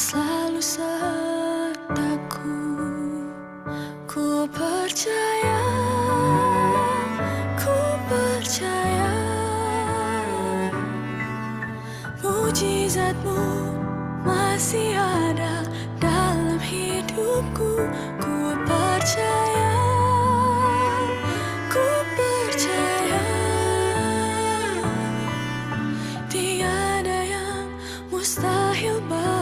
selalu sertaku. Ku percaya, ku percaya, mujizatmu masih ada dalam hidupku. Ku percaya, ku percaya, tiada yang mustahil bagimu.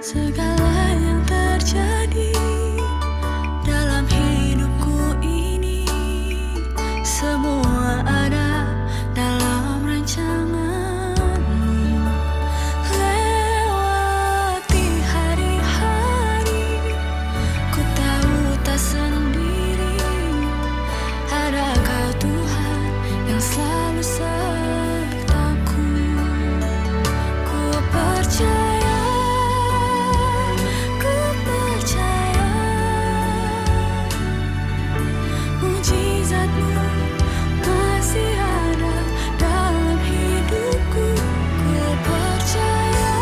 Segala yang terjadi dalam hidupku ini, semua ada dalam rancangan-Mu. Lewati hari-hari, ku tahu tak sendiri, ada Kau Tuhan yang selalu sertaku. Ku percaya, ku percaya, mujizatmu masih ada dalam hidupku. Ku percaya,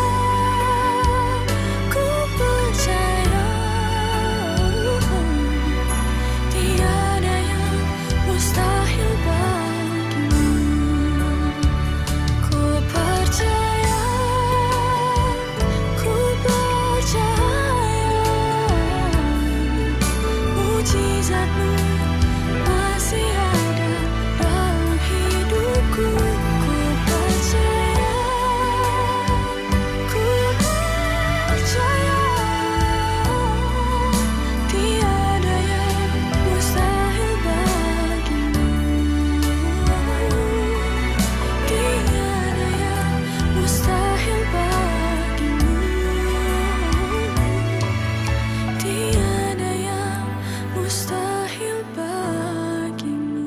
ku percaya, tiada yang mustahil bagimu. Ku percaya, ku percaya, mujizatmu masih ada dalam hidupku. Ku percaya, ku percaya, tiada yang mustahil bagimu. Tiada yang mustahil bagimu. Tiada yang mustahil bagimu.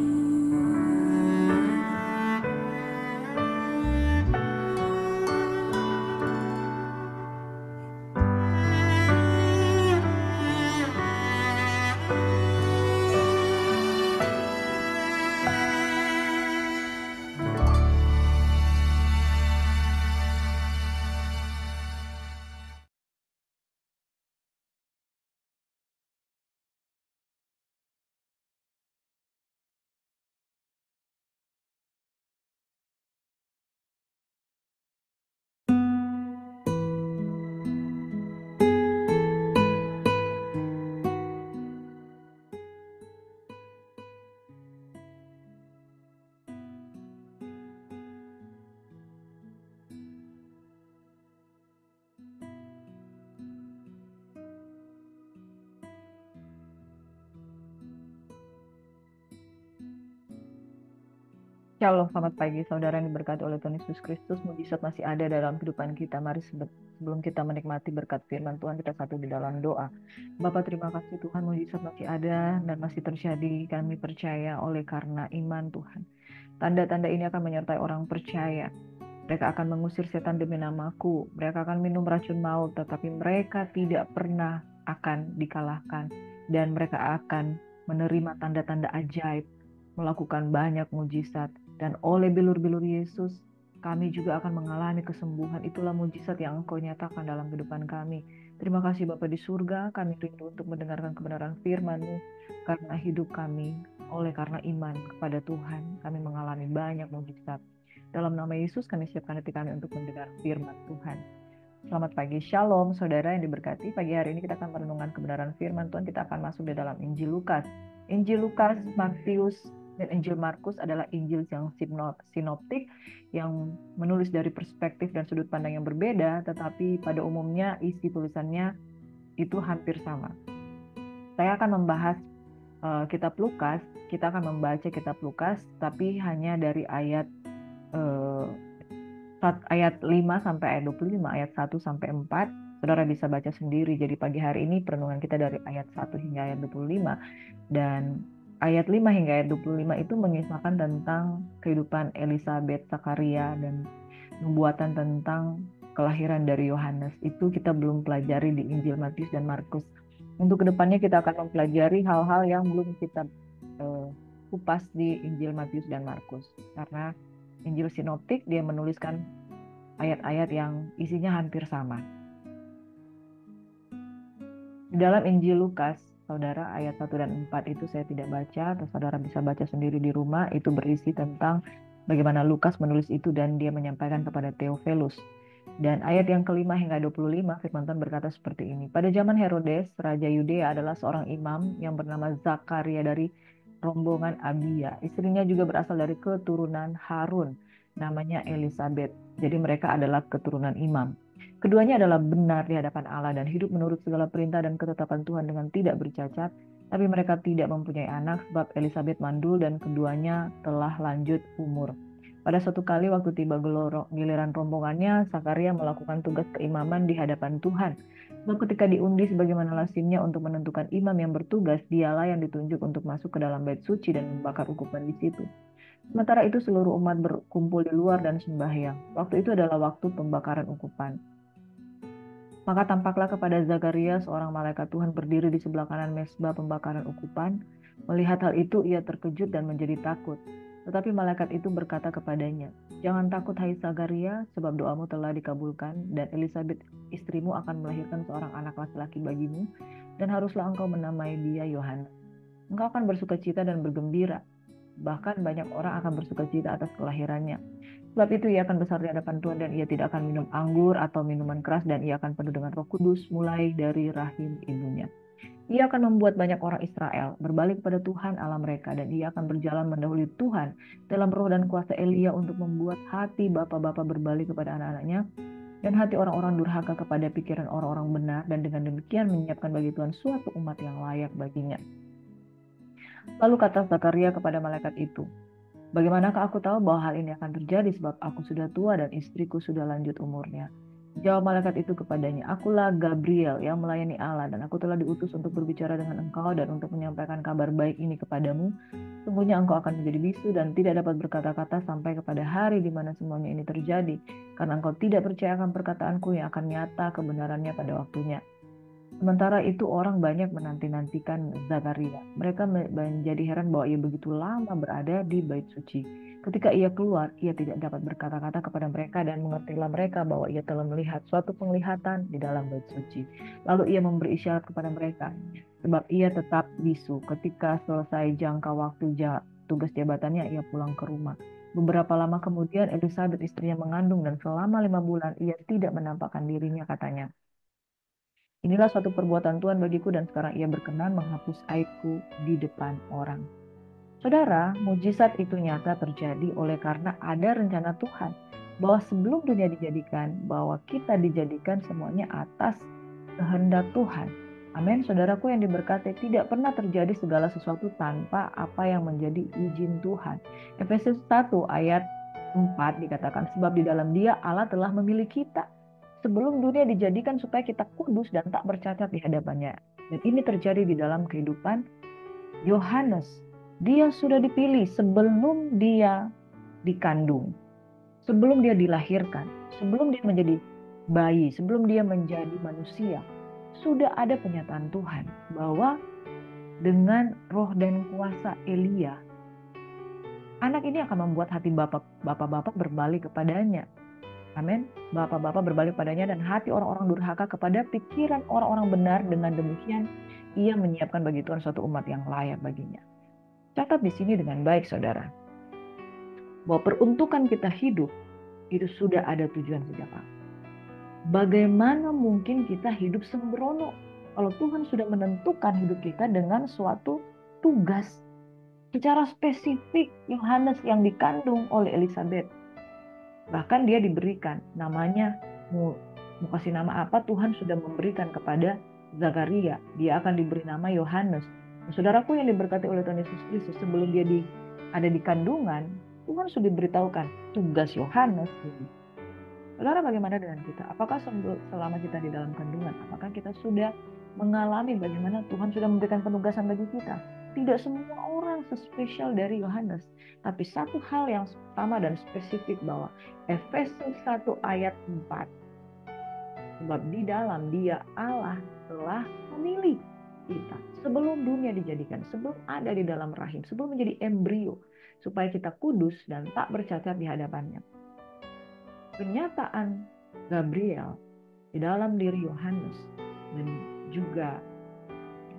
Shalom, selamat pagi saudara yang diberkati oleh Tuhan Yesus Kristus. Mujizat masih ada dalam kehidupan kita. Mari sebelum kita menikmati berkat firman Tuhan, kita satu di dalam doa. Bapa, terima kasih Tuhan, mujizat masih ada dan masih terjadi. Kami percaya oleh karena iman Tuhan. Tanda-tanda ini akan menyertai orang percaya. Mereka akan mengusir setan demi namaku. Mereka akan minum racun maut, tetapi mereka tidak pernah akan dikalahkan. Dan mereka akan menerima tanda-tanda ajaib, melakukan banyak mujizat. Dan oleh bilur-bilur Yesus, kami juga akan mengalami kesembuhan. Itulah mujizat yang Engkau nyatakan dalam kehidupan kami. Terima kasih Bapa di surga, kami rindu untuk mendengarkan kebenaran firman-Mu. Karena hidup kami, oleh karena iman kepada Tuhan, kami mengalami banyak mujizat. Dalam nama Yesus kami siapkan hati kami untuk mendengar firman Tuhan. Selamat pagi, Shalom saudara yang diberkati. Pagi hari ini kita akan merenungkan kebenaran firman Tuhan. Kita akan masuk di dalam Injil Lukas. Injil Lukas, Matius, dan Injil Markus adalah Injil yang sinoptik, yang menulis dari perspektif dan sudut pandang yang berbeda, tetapi pada umumnya isi tulisannya itu hampir sama. Saya akan membahas kitab Lukas. Kita akan membaca kitab Lukas, tapi hanya dari ayat 5 sampai ayat 25, ayat 1 sampai 4. Saudara bisa baca sendiri. Jadi pagi hari ini perenungan kita dari ayat 1 hingga ayat 25. Dan ayat 5 hingga ayat 25 itu mengisahkan tentang kehidupan Elisabeth, Zakaria, dan nubuatan tentang kelahiran dari Yohanes. Itu kita belum pelajari di Injil Matius dan Markus. Untuk kedepannya kita akan mempelajari hal-hal yang belum kita kupas di Injil Matius dan Markus. Karena Injil Sinoptik dia menuliskan ayat-ayat yang isinya hampir sama. Di dalam Injil Lukas, saudara, ayat 1 dan 4 itu saya tidak baca, atau saudara bisa baca sendiri di rumah. Itu berisi tentang bagaimana Lukas menulis itu dan dia menyampaikan kepada Theophilus. Dan ayat yang kelima hingga 25, firman Tuhan berkata seperti ini. Pada zaman Herodes, Raja Yudea adalah seorang imam yang bernama Zakaria dari rombongan Abia. Istrinya juga berasal dari keturunan Harun, namanya Elisabet. Jadi mereka adalah keturunan imam. Keduanya adalah benar di hadapan Allah dan hidup menurut segala perintah dan ketetapan Tuhan dengan tidak bercacat. Tapi mereka tidak mempunyai anak sebab Elisabet mandul dan keduanya telah lanjut umur. Pada suatu kali waktu tiba giliran rombongannya, Zakaria melakukan tugas keimaman di hadapan Tuhan. Sebab ketika diundi sebagaimana lazimnya untuk menentukan imam yang bertugas, dialah yang ditunjuk untuk masuk ke dalam bait suci dan membakar ukupan di situ. Sementara itu seluruh umat berkumpul di luar dan sembahyang. Waktu itu adalah waktu pembakaran ukupan. Maka tampaklah kepada Zakaria seorang malaikat Tuhan berdiri di sebelah kanan mezbah pembakaran ukupan. Melihat hal itu ia terkejut dan menjadi takut. Tetapi malaikat itu berkata kepadanya, "Jangan takut hai Zakaria, sebab doamu telah dikabulkan dan Elisabet istrimu akan melahirkan seorang anak laki-laki bagimu dan haruslah engkau menamai dia Yohanes. Engkau akan bersukacita dan bergembira. Bahkan banyak orang akan bersukacita atas kelahirannya. Sebab itu ia akan besar di hadapan Tuhan dan ia tidak akan minum anggur atau minuman keras dan ia akan penuh dengan Roh Kudus mulai dari rahim ibunya. Ia akan membuat banyak orang Israel berbalik kepada Tuhan Allah mereka dan ia akan berjalan mendahului Tuhan dalam roh dan kuasa Elia untuk membuat hati bapa-bapa berbalik kepada anak-anaknya dan hati orang-orang durhaka kepada pikiran orang-orang benar dan dengan demikian menyiapkan bagi Tuhan suatu umat yang layak baginya." Lalu kata Zakaria kepada malaikat itu, "Bagaimanakah aku tahu bahwa hal ini akan terjadi sebab aku sudah tua dan istriku sudah lanjut umurnya?" Jawab malaikat itu kepadanya, "Akulah Gabriel yang melayani Allah dan aku telah diutus untuk berbicara dengan engkau dan untuk menyampaikan kabar baik ini kepadamu. Sungguhnya engkau akan menjadi bisu dan tidak dapat berkata-kata sampai kepada hari di mana semuanya ini terjadi, karena engkau tidak percaya akan perkataanku yang akan nyata kebenarannya pada waktunya." Sementara itu orang banyak menanti-nantikan Zakaria. Mereka menjadi heran bahwa ia begitu lama berada di bait suci. Ketika ia keluar, ia tidak dapat berkata-kata kepada mereka dan mengertilah mereka bahwa ia telah melihat suatu penglihatan di dalam bait suci. Lalu ia memberi isyarat kepada mereka, sebab ia tetap bisu. Ketika selesai jangka waktu tugas jabatannya, ia pulang ke rumah. Beberapa lama kemudian Elisabet istrinya mengandung dan selama 5 bulan ia tidak menampakkan dirinya, katanya, "Inilah suatu perbuatan Tuhan bagiku dan sekarang ia berkenan menghapus aibku di depan orang." Saudara, mujizat itu nyata terjadi oleh karena ada rencana Tuhan bahwa sebelum dunia dijadikan, bahwa kita dijadikan semuanya atas kehendak Tuhan. Amin. Saudaraku yang diberkati, tidak pernah terjadi segala sesuatu tanpa apa yang menjadi izin Tuhan. Efesus 1 ayat 4 dikatakan, "Sebab di dalam Dia Allah telah memilih kita sebelum dunia dijadikan supaya kita kudus dan tak bercacat di hadapannya." Dan ini terjadi di dalam kehidupan Yohanes. Dia sudah dipilih sebelum dia dikandung, sebelum dia dilahirkan, sebelum dia menjadi bayi, sebelum dia menjadi manusia. Sudah ada penyataan Tuhan bahwa dengan roh dan kuasa Elia, anak ini akan membuat hati bapak-bapak berbalik kepadanya. Amin. Bapak-bapak berbalik padanya dan hati orang-orang durhaka kepada pikiran orang-orang benar. Dengan demikian, ia menyiapkan bagi Tuhan suatu umat yang layak baginya. Catat di sini dengan baik, saudara, bahwa peruntukan kita hidup itu sudah ada tujuan sejak awal. Bagaimana mungkin kita hidup sembrono kalau Tuhan sudah menentukan hidup kita dengan suatu tugas? Secara spesifik, Yohanes yang dikandung oleh Elisabet, bahkan dia diberikan namanya, mau kasih nama apa, Tuhan sudah memberikan kepada Zakaria. Dia akan diberi nama Yohanes. Saudaraku yang diberkati oleh Tuhan Yesus Kristus, sebelum dia ada di kandungan, Tuhan sudah diberitahukan tugas Yohanes. Saudara, bagaimana dengan kita? Apakah selama kita di dalam kandungan, apakah kita sudah mengalami bagaimana Tuhan sudah memberikan penugasan bagi kita? Tidak semua orang sespesial dari Yohanes. Tapi satu hal yang sama dan spesifik bahwa Efesus 1 ayat 4. Sebab di dalam Dia Allah telah memilih kita sebelum dunia dijadikan, sebelum ada di dalam rahim, sebelum menjadi embrio, supaya kita kudus dan tak bercacat di hadapannya. Kenyataan Gabriel di dalam diri Yohanes dan juga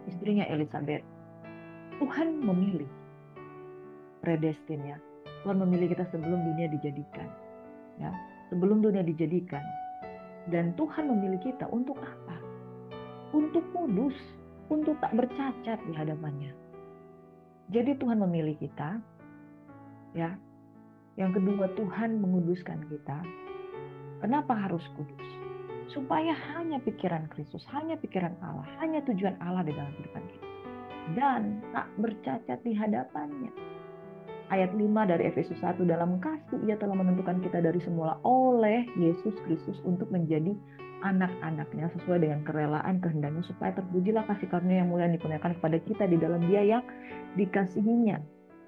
istrinya Elizabeth, Tuhan memilih, predestin ya. Tuhan memilih kita sebelum dunia dijadikan, ya, sebelum dunia dijadikan. Dan Tuhan memilih kita untuk apa? Untuk kudus, untuk tak bercacat di hadapannya. Jadi Tuhan memilih kita, ya. Yang kedua, Tuhan menguduskan kita. Kenapa harus kudus? Supaya hanya pikiran Kristus, hanya pikiran Allah, hanya tujuan Allah di dalam kehidupan kita. Dan tak bercacat di hadapannya. Ayat 5 dari Efesus 1, dalam kasih Ia telah menentukan kita dari semula oleh Yesus Kristus untuk menjadi anak-anaknya sesuai dengan kerelaan kehendaknya, supaya terpujilah kasih karunia yang mulia yang dikurniakan kepada kita di dalam Dia yang dikasihinya.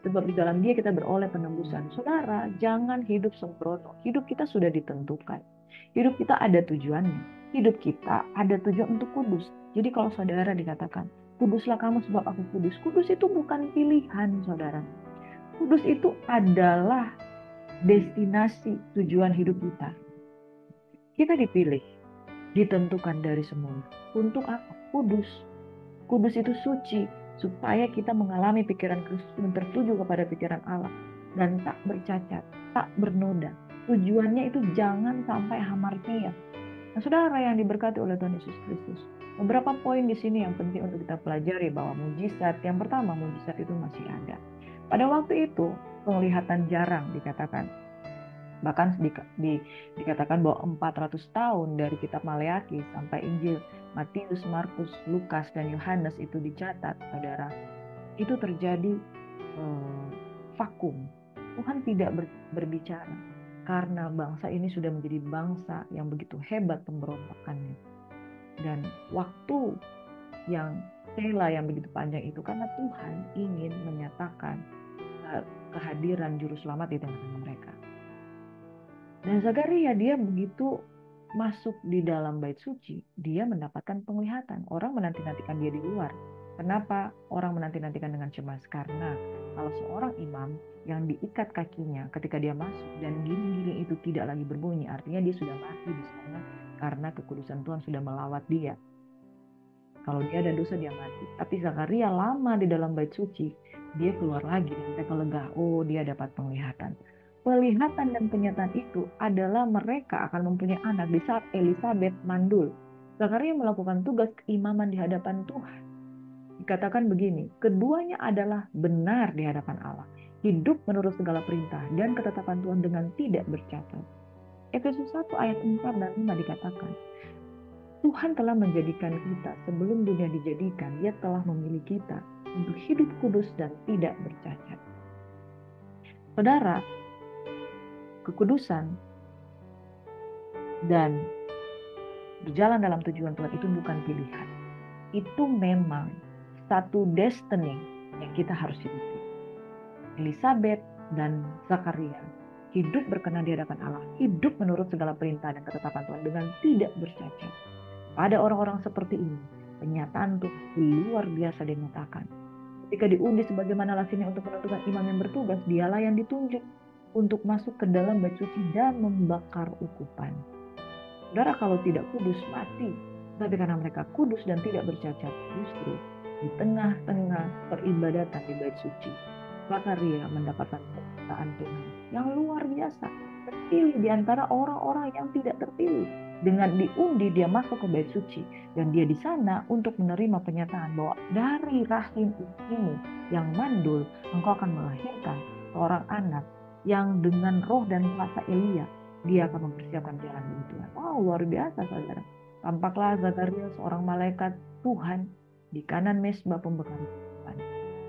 Sebab di dalam Dia kita beroleh penembusan. Saudara, jangan hidup sembrono. Hidup kita sudah ditentukan. Hidup kita ada tujuannya. Hidup kita ada tujuan untuk kudus. Jadi kalau saudara dikatakan, kuduslah kamu sebab aku kudus. Kudus itu bukan pilihan, saudara. Kudus itu adalah destinasi tujuan hidup kita. Kita dipilih, ditentukan dari semula. Untuk apa? Kudus. Kudus itu suci, supaya kita mengalami pikiran Kristus dan tertuju kepada pikiran Allah. Dan tak bercacat, tak bernoda. Tujuannya itu jangan sampai hamartia. Nah, saudara yang diberkati oleh Tuhan Yesus Kristus, beberapa poin di sini yang penting untuk kita pelajari bahwa mujizat, yang pertama, mujizat itu masih ada. Pada waktu itu penglihatan jarang dikatakan. Bahkan dikatakan bahwa 400 tahun dari kitab Maleakhi sampai Injil Matius, Markus, Lukas, dan Yohanes itu dicatat, saudara. Itu terjadi vakum. Tuhan tidak berbicara karena bangsa ini sudah menjadi bangsa yang begitu hebat pemberontakannya. Dan waktu yang sela yang begitu panjang itu karena Tuhan ingin menyatakan kehadiran juru selamat di tengah-tengah mereka. Dan Zakaria, dia begitu masuk di dalam bait suci, dia mendapatkan penglihatan. Orang menanti-nantikan dia di luar. Kenapa orang menanti-nantikan dengan cemas? Karena kalau seorang imam yang diikat kakinya ketika dia masuk dan giling-giling itu tidak lagi berbunyi, artinya dia sudah mati di sana karena kekudusan Tuhan sudah melawat dia. Kalau dia ada dosa dia mati. Tapi Zakaria lama di dalam bait suci, dia keluar lagi dan mereka lega, oh dia dapat penglihatan. Penglihatan dan penyataan itu adalah mereka akan mempunyai anak di saat Elizabeth mandul. Zakaria melakukan tugas keimaman di hadapan Tuhan. Dikatakan begini, keduanya adalah benar di hadapan Allah, hidup menurut segala perintah dan ketetapan Tuhan dengan tidak bercacat. Efesus 1 ayat 4 dan 5 dikatakan, Tuhan telah menjadikan kita sebelum dunia dijadikan, Dia telah memilih kita untuk hidup kudus dan tidak bercacat. Saudara, kekudusan dan berjalan dalam tujuan Tuhan itu bukan pilihan. Itu memang satu destiny yang kita harus hidupi. Elizabeth dan Zakaria hidup berkenan di hadapan Allah, hidup menurut segala perintah dan ketetapan Tuhan dengan tidak bercacat. Pada orang-orang seperti ini, penyataan Tuhan luar biasa dinyatakan. Ketika diundi sebagaimana lazimnya untuk menentukan imam yang bertugas, dialah yang ditunjuk untuk masuk ke dalam bait suci dan membakar ukupan. Saudara, kalau tidak kudus mati, tapi karena mereka kudus dan tidak bercacat, justru di tengah-tengah peribadatan di bait suci, Zakaria mendapatkan perkataan Tuhan yang luar biasa, terpilih di antara orang-orang yang tidak terpilih. Dengan diundi dia masuk ke bait suci dan dia di sana untuk menerima penyataan bahwa dari rahim istrimu yang mandul engkau akan melahirkan seorang anak yang dengan roh dan kuasa Elia dia akan mempersiapkan jalan bagi Tuhan. Wow, luar biasa saudara. Tampaklah Zakaria seorang malaikat Tuhan di kanan mesbah pembakaran Tuhan.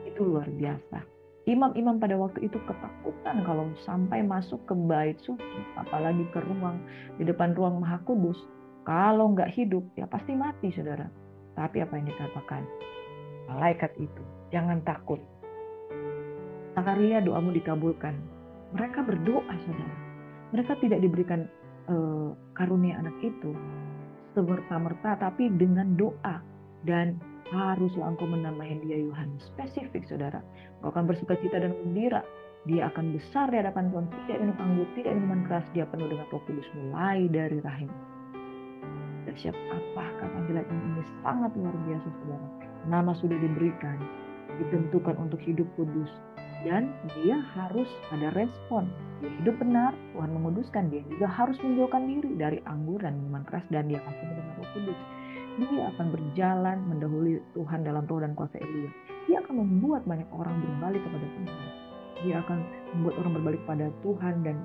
Itu luar biasa. Imam-imam pada waktu itu ketakutan kalau sampai masuk ke bait suci, apalagi ke ruang di depan ruang Maha Kudus. Kalau nggak hidup, ya pasti mati, saudara. Tapi apa yang dikatakan malaikat itu Jangan takut. Zakaria, doamu dikabulkan. Mereka berdoa, saudara. Mereka tidak diberikan karunia anak itu semerta-merta, tapi dengan doa. Dan haruslah engkau menamai dia Yohanes. Spesifik, saudara. Engkau akan bersukacita dan gembira. Dia akan besar di hadapan Tuhan. Tidak minum anggur, tidak minuman keras. Dia penuh dengan Roh Kudus mulai dari rahim. Dan apakah panggilan ini sangat luar biasa, saudara. Nama sudah diberikan, ditentukan untuk hidup kudus. Dan dia harus ada respon. Dia hidup benar, Tuhan menguduskan. Dia juga harus menjauhkan diri dari anggur dan minuman keras. Dan dia akan penuh dengan Roh Kudus. Dia akan berjalan mendahului Tuhan dalam roh dan kuasa Elia. Dia akan membuat banyak orang berbalik kepada Tuhan. Dia akan membuat orang berbalik pada Tuhan, dan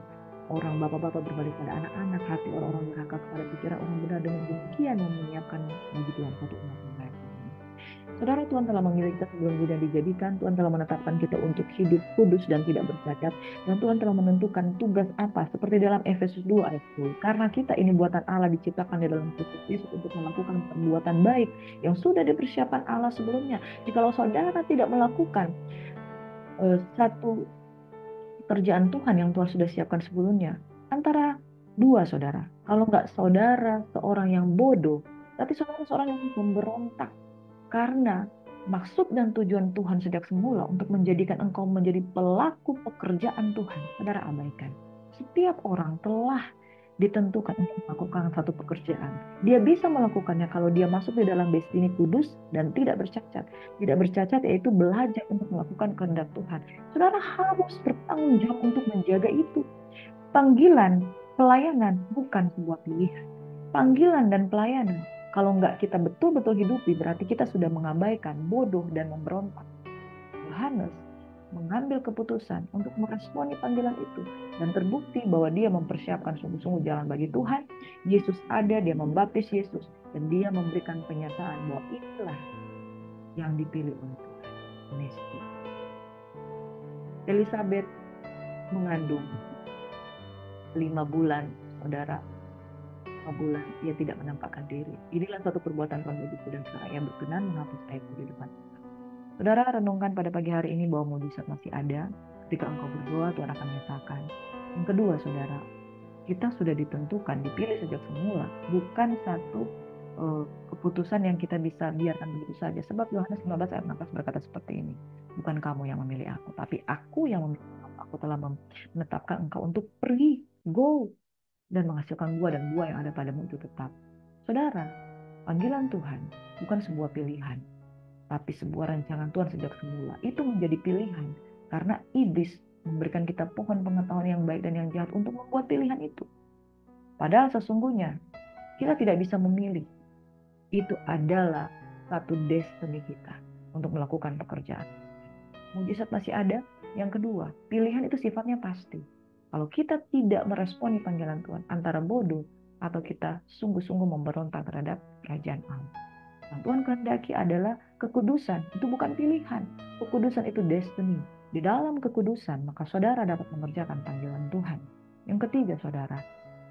orang bapak-bapak berbalik pada anak-anak. Hati orang-orang durhaka kepada pikiran orang benar. Dengan demikian menyiapkan bagi Tuhan satu umat yang baik. Saudara, Tuhan telah memilih kita sebelum dunia dijadikan. Tuhan telah menetapkan kita untuk hidup kudus dan tidak bercacat. Dan Tuhan telah menentukan tugas apa, seperti dalam Efesus 2 ayat 10. Karena kita ini buatan Allah, diciptakan di dalam Kristus Yesus untuk melakukan perbuatan baik yang sudah dipersiapkan Allah sebelumnya. Jikalau saudara tidak melakukan satu pekerjaan Tuhan yang Tuhan sudah siapkan sebelumnya, antara dua, saudara. Kalau nggak saudara seorang yang bodoh, tapi saudara seorang yang memberontak. Karena maksud dan tujuan Tuhan sejak semula untuk menjadikan engkau menjadi pelaku pekerjaan Tuhan, saudara abaikan. Setiap orang telah ditentukan untuk melakukan satu pekerjaan. Dia bisa melakukannya kalau dia masuk di dalam destiny kudus dan tidak bercacat. Tidak bercacat yaitu belajar untuk melakukan kehendak Tuhan. Saudara harus bertanggung jawab untuk menjaga itu. Panggilan, pelayanan bukan sebuah pilihan. Panggilan dan pelayanan, kalau nggak kita betul-betul hidupi, berarti kita sudah mengabaikan, bodoh, dan memberontak. Yohanes mengambil keputusan untuk meresponi panggilan itu. Dan terbukti bahwa dia mempersiapkan sungguh-sungguh jalan bagi Tuhan. Yesus ada, dia membaptis Yesus. Dan dia memberikan penyataan bahwa itulah yang dipilih oleh Tuhan. Mesti. Elizabeth mengandung 5 bulan, saudara. Bulan dia tidak menampakkan diri. Inilah suatu perbuatan Tuhan bagiku dan saya berkenan menghapus aibku di depan. Saudara, renungkan pada pagi hari ini bahwa mujizat masih ada. Ketika engkau berdoa, Tuhan akan menyatakan. Yang kedua, saudara, kita sudah ditentukan, dipilih sejak semula, bukan satu keputusan yang kita bisa biarkan begitu saja. Sebab Yohanes 15 ayat 16 berkata seperti ini, bukan kamu yang memilih aku, tapi aku yang memilih kamu. Aku telah menetapkan engkau untuk pergi, go, dan menghasilkan buah, dan buah yang ada padamu itu tetap. Saudara, panggilan Tuhan bukan sebuah pilihan, tapi sebuah rancangan Tuhan sejak semula. Itu menjadi pilihan karena iblis memberikan kita pohon pengetahuan yang baik dan yang jahat untuk membuat pilihan itu. Padahal sesungguhnya kita tidak bisa memilih. Itu adalah satu destiny kita untuk melakukan pekerjaan. Mujizat masih ada. Yang kedua, pilihan itu sifatnya pasti. Kalau kita tidak meresponi panggilan Tuhan, antara bodoh atau kita sungguh-sungguh memberontak terhadap kerajaan Allah. Yang Tuhan kehendaki adalah kekudusan. Itu bukan pilihan. Kekudusan itu destiny. Di dalam kekudusan, maka saudara dapat mengerjakan panggilan Tuhan. Yang ketiga, saudara,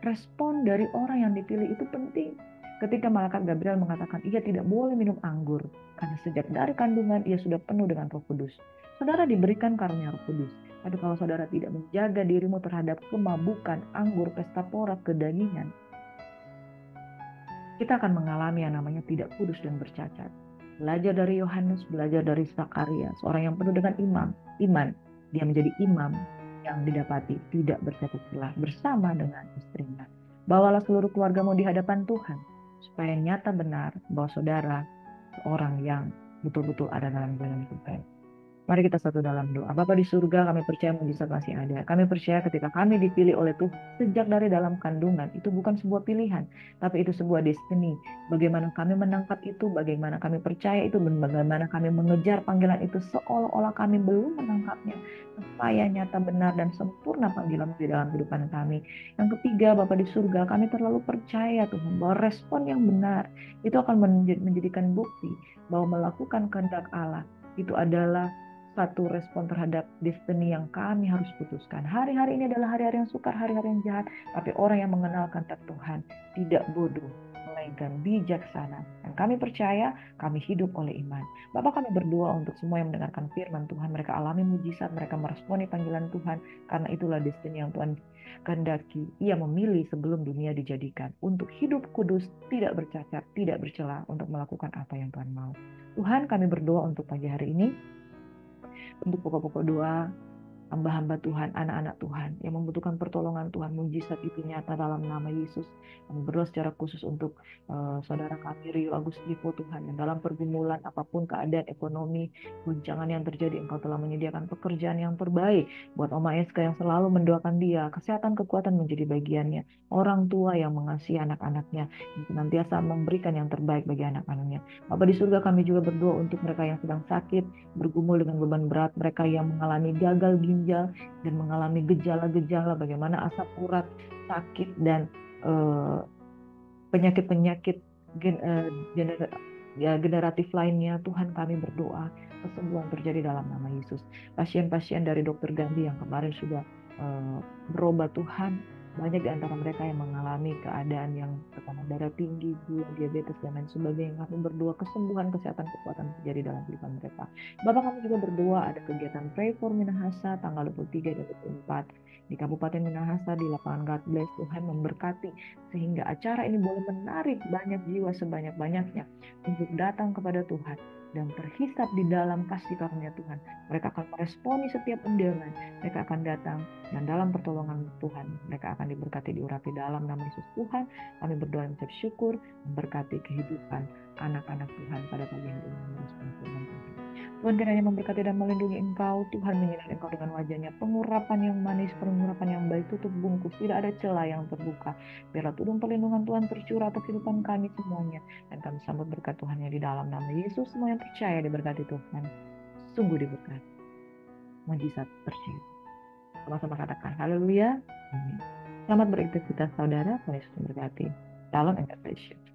respon dari orang yang dipilih itu penting. Ketika malaikat Gabriel mengatakan ia tidak boleh minum anggur, karena sejak dari kandungan ia sudah penuh dengan Roh Kudus. Saudara diberikan karunia Roh Kudus. Tapi kalau saudara tidak menjaga dirimu terhadap kemabukan, anggur, pesta pora, kedagingan, kita akan mengalami yang namanya tidak kudus dan bercacat. Belajar dari Yohanes, belajar dari Zakaria, seorang yang penuh dengan iman. Dia menjadi imam yang didapati tidak bercacat celah bersama dengan istrinya. Bawalah seluruh keluargamu di hadapan Tuhan, supaya nyata benar bahwa saudara seorang yang betul-betul ada dalam jalan Tuhan. Mari kita satu dalam doa. Bapa di surga, kami percaya mujizat masih ada. Kami percaya ketika kami dipilih oleh Tuhan sejak dari dalam kandungan, itu bukan sebuah pilihan, tapi itu sebuah destiny. Bagaimana kami menangkap itu, bagaimana kami percaya itu, dan bagaimana kami mengejar panggilan itu seolah-olah kami belum menangkapnya, supaya nyata benar dan sempurna panggilan di dalam kehidupan kami. Yang ketiga, Bapa di surga, kami terlalu percaya Tuhan bahwa respon yang benar itu akan menjadikan bukti bahwa melakukan kehendak Allah itu adalah satu respon terhadap destiny yang kami harus putuskan. Hari-hari ini adalah hari-hari yang sukar, hari-hari yang jahat. Tapi orang yang mengenal kehendak Tuhan tidak bodoh, melainkan bijaksana. Dan kami percaya, kami hidup oleh iman. Bapak, kami berdoa untuk semua yang mendengarkan firman Tuhan, mereka alami mujizat, mereka meresponi panggilan Tuhan, karena itulah destiny yang Tuhan kehendaki. Ia memilih sebelum dunia dijadikan untuk hidup kudus, tidak bercacat, tidak bercela, untuk melakukan apa yang Tuhan mau. Tuhan, kami berdoa untuk pagi hari ini, untuk pokok-pokok doa hamba-hamba Tuhan, anak-anak Tuhan yang membutuhkan pertolongan Tuhan, mujizat itu nyata dalam nama Yesus. Kami berdoa secara khusus untuk saudara kami Rio Agus Divo Tuhan, yang dalam pergumulan apapun keadaan ekonomi, guncangan yang terjadi, Engkau telah menyediakan pekerjaan yang terbaik buat Oma Eska yang selalu mendoakan dia, kesehatan kekuatan menjadi bagiannya, orang tua yang mengasihi anak-anaknya, yang senantiasa memberikan yang terbaik bagi anak-anaknya. Bapa di surga, kami juga berdoa untuk mereka yang sedang sakit, bergumul dengan beban berat, mereka yang mengalami gagal ginjal dan mengalami gejala-gejala bagaimana asam urat, sakit dan penyakit-penyakit generatif lainnya. Tuhan, kami berdoa kesembuhan terjadi dalam nama Yesus. Pasien-pasien dari Dokter Gandhi yang kemarin sudah berobat, Tuhan, banyak di antara mereka yang mengalami keadaan yang tekanan darah tinggi, gula, diabetes, dan lain sebagainya. Kami berdoa kesembuhan, kesehatan, kekuatan terjadi dalam kehidupan mereka. Bapak, kami juga berdoa ada kegiatan Pray for Minahasa tanggal 23 dan 24 di Kabupaten Minahasa di lapangan God Bless. Tuhan memberkati sehingga acara ini boleh menarik banyak jiwa sebanyak-banyaknya untuk datang kepada Tuhan dan terhisap di dalam kasih karunia Tuhan. Mereka akan meresponi setiap undangan, mereka akan datang, dan dalam pertolongan Tuhan mereka akan diberkati, diurapi dalam nama Yesus. Tuhan, kami berdoa dan mengucap syukur, memberkati kehidupan anak-anak Tuhan pada pagi hari ini meresponi firman Tuhan. Tuhan kiranya memberkati dan melindungi Engkau. Tuhan menyinari Engkau dengan wajahnya, pengurapan yang manis, pengurapan yang baik, tutup bungkus, tidak ada celah yang terbuka. Biarlah tudung perlindungan Tuhan tercurah atas kehidupan kami semuanya, dan kami sambut berkat Tuhan yang di dalam nama Yesus. Semua yang percaya diberkati Tuhan, sungguh diberkati, mujizat tercium. Sama-sama katakan haleluya, amin. Selamat beraktivitas saudara, Tuhan Yesus memberkati. Shalom and God bless you.